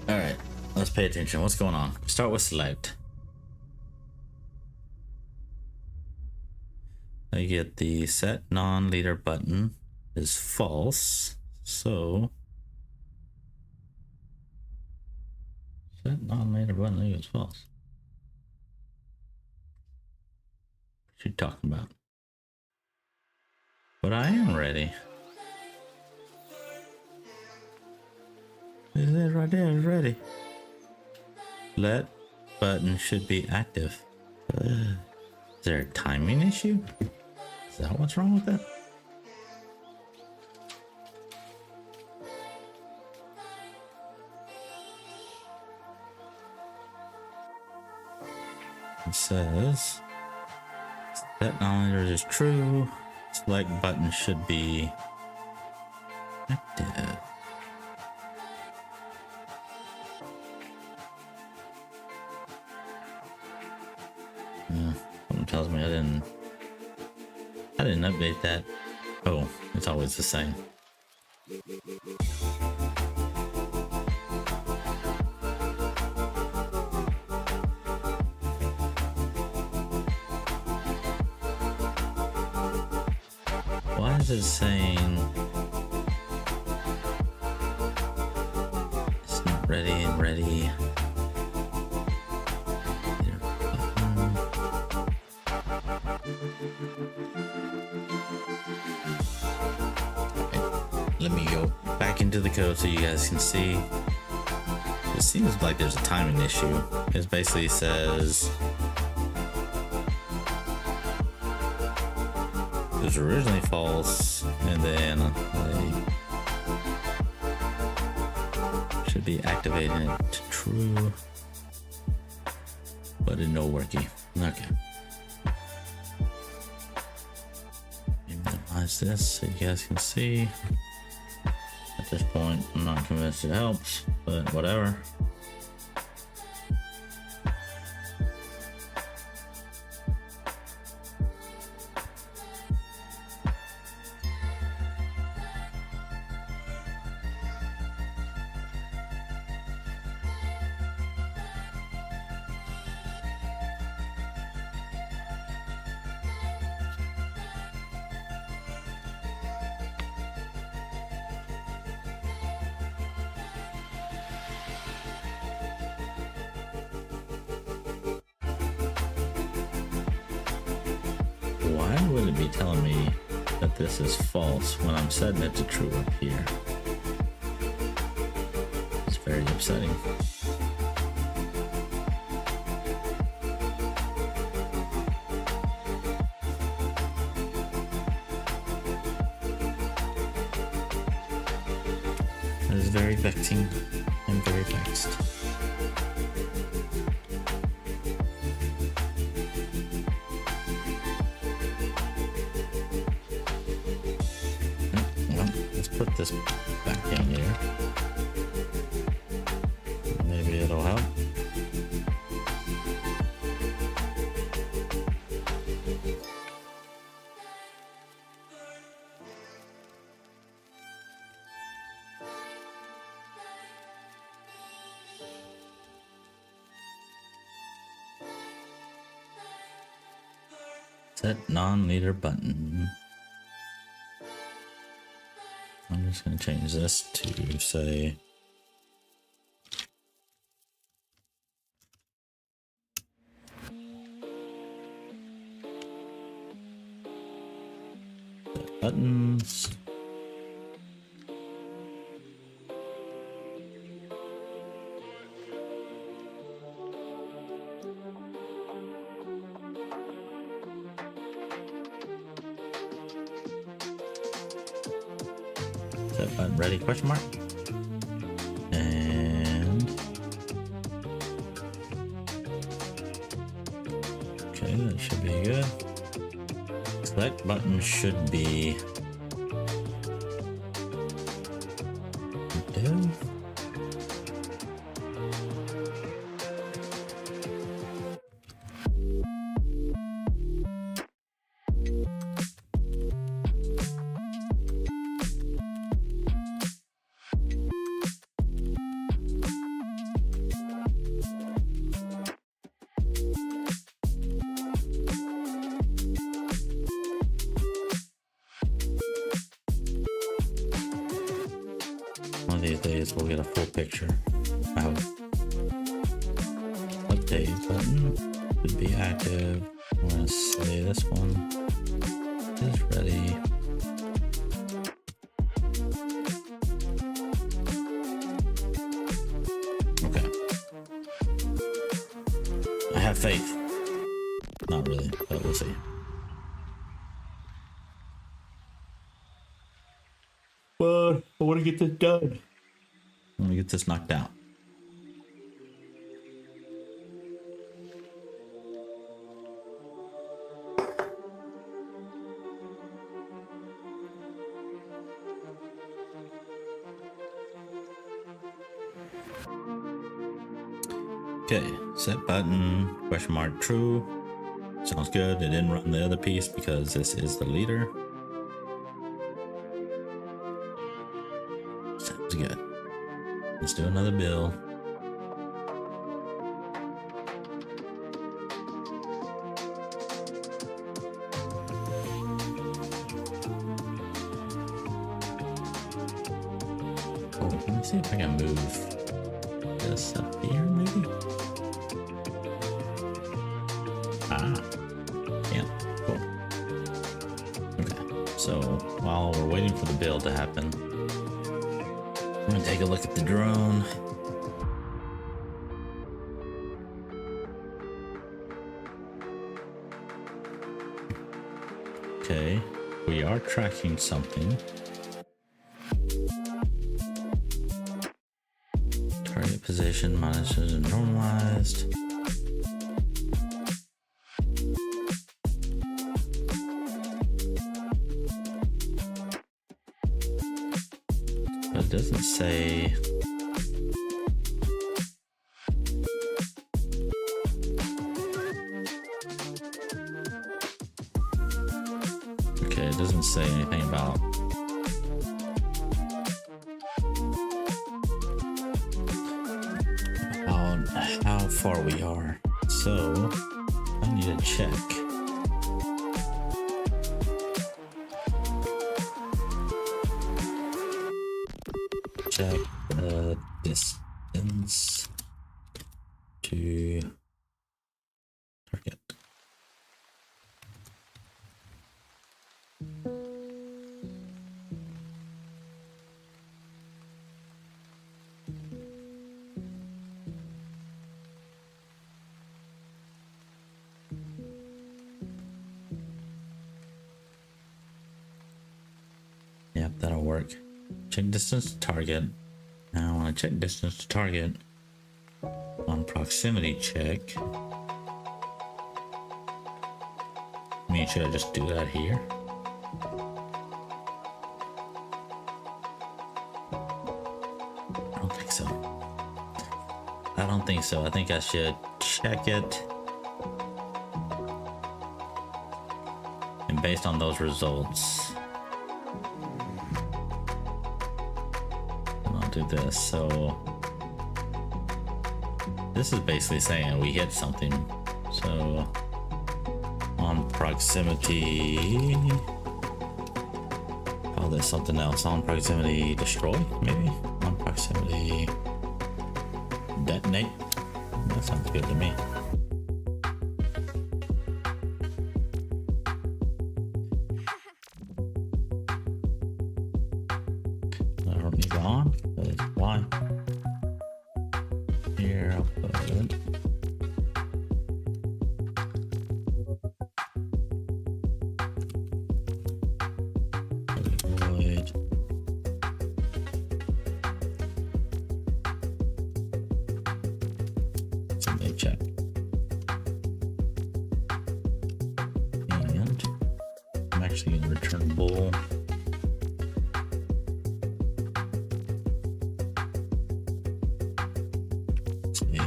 All right, let's pay attention. What's going on? Start with select. I get the set non-leader button is false, so set non-leader button is false. What you talking about? But I am ready. Is it right there? It's ready. Let button should be active. Is there a timing issue? Is that what's wrong with that? It says set non-leader is true. Select button should be active. Something tells me I didn't update that. Oh, it's always the same. Why is it saying it's not ready and ready? Let me go back into the code so you guys can see. It seems like there's a timing issue. It basically says it was originally false, and then they should be activating it to true, but it no working. Okay. Minimize this so you guys can see. At this point, I'm not convinced it helps, but whatever. Why would it be telling me that this is false when I'm setting it to true up here? It's very upsetting. That is very vexing. I'm very vexed. Well, let's put this back in here. Maybe it'll help. Set non-leader button. I'm just going to change this to say set buttons. Set button ready, question mark. And okay, that should be good. Select button should be div. One of these days we'll get a full picture. Update button should be active. I'm gonna say this one is ready. Okay. I have faith. Not really, but we'll see. But I want to get this done. I want to get this knocked out. Okay, set button, question mark true. Sounds good. It didn't run the other piece because this is the leader. Sounds good. Let's do another bill. Oh, let me see if I can move this up here, maybe. Ah, yeah, cool. Okay, so while we're waiting for the build to happen, I'm gonna take a look at the drone. Okay, we are tracking something. Target position monitors and normalized. But it doesn't say. Okay, it doesn't say anything about how far we are. So I need to check. Check the distance to target. That'll work. Check distance to target. Now I want to check distance to target on proximity check. I mean, should I just do that here? I don't think so. I don't think so. I think I should check it. And based on those results, I'll do this. So this is basically saying we hit something. So on proximity, call this something else. On proximity destroy, maybe? On proximity detonate. That sounds good to me. I don't need on, but it's why. Here, I'll put it. Void. Somebody check. And I'm actually going to return bool.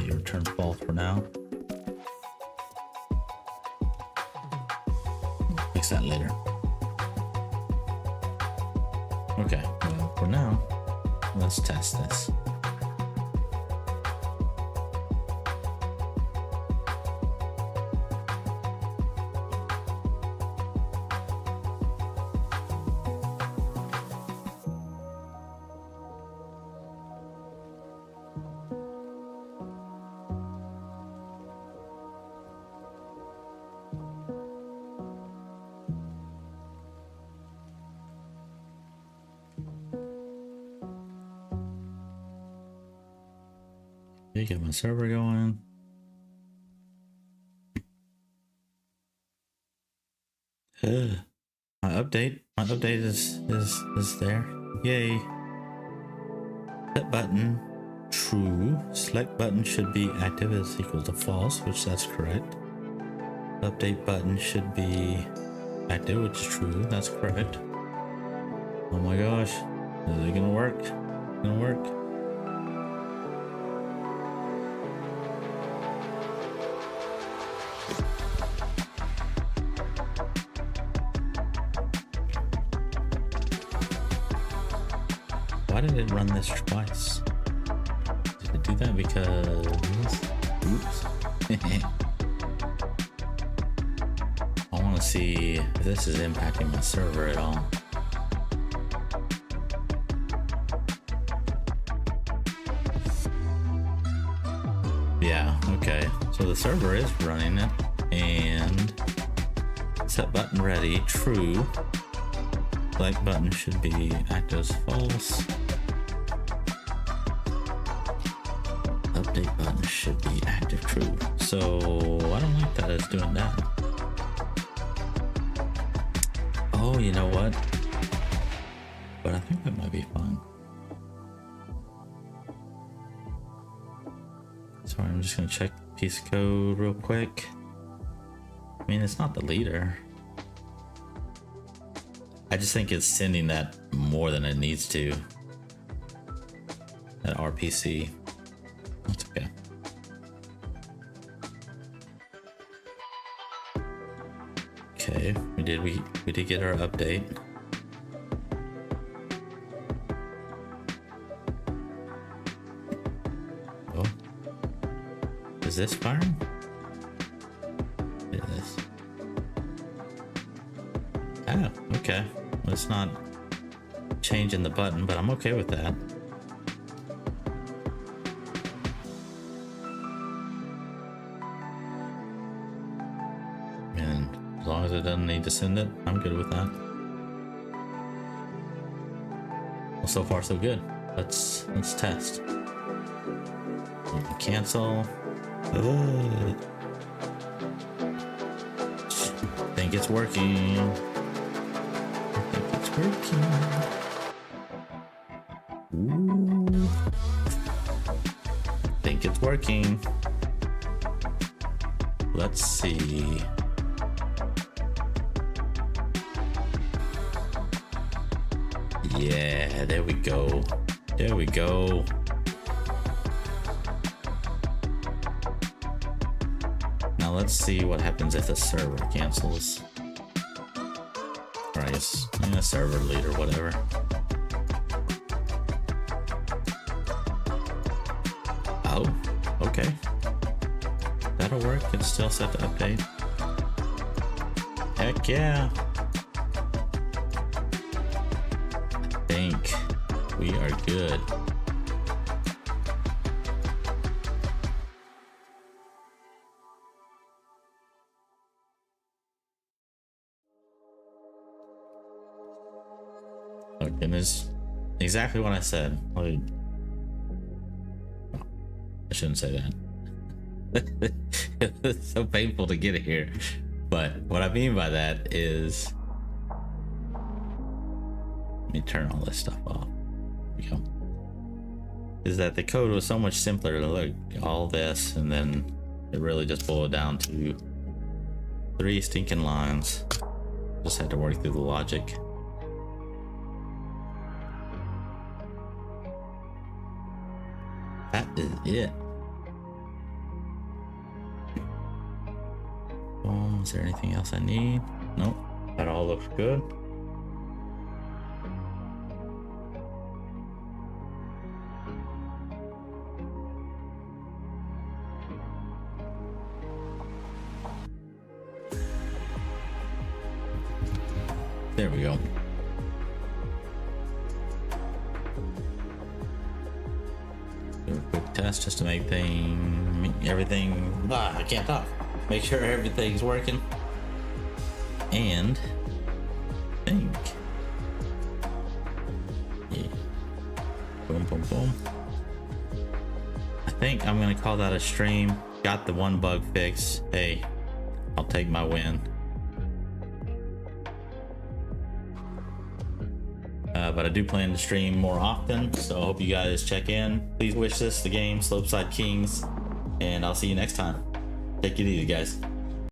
Return false for now. Fix that later. Okay, well, for now, let's test this. Okay, get my server going. My update is there. Yay. Set button true. Select button should be active is equal to false, which that's correct. Update button should be active, which is true. That's correct. Oh my gosh, is it gonna work? Gonna work? Why did it run this twice? Did it do that because... Oops. I want to see if this is impacting my server at all. Yeah, okay. So the server is running it, and set button ready, true. Like button should be active as false. Update button should be active true. So I don't like that it's doing that. Oh, you know what? But I think that might be fine. Sorry, I'm just gonna check piece of code real quick. I mean, it's not the leader. I just think it's sending that more than it needs to. That RPC. That's okay. Okay, we did get our update. Oh, is this firing? It is. Oh, okay. Well, it's not changing the button, but I'm okay with that. And as long as it doesn't need to send it, I'm good with that. Well, so far so good. Let's test. Cancel. Think it's working. I think it's working. working. Let's see. Yeah, there we go. There we go. Now let's see what happens if the server cancels. Or I guess a server leader, whatever. Oh, okay. That'll work. It's still set to update. Heck yeah. I think we are good. Oh goodness. Exactly what I said. Like, I shouldn't say that. It's so painful to get here. But what I mean by that is, let me turn all this stuff off. There we go. Is that the code was so much simpler to look all this, and then it really just boiled down to 3 stinking lines. Just had to work through the logic. That is it. Boom. Is there anything else I need? Nope. That all looks good. There we go. Do a quick test just to make everything. I can't talk. Make sure everything's working. And I think, yeah. Boom, boom, boom. I think I'm gonna call that a stream. Got the one bug fixed. Hey, I'll take my win. But I do plan to stream more often, so I hope you guys check in. Please wish this the game, Slopeside Kings, and I'll see you next time. Take it easy, guys.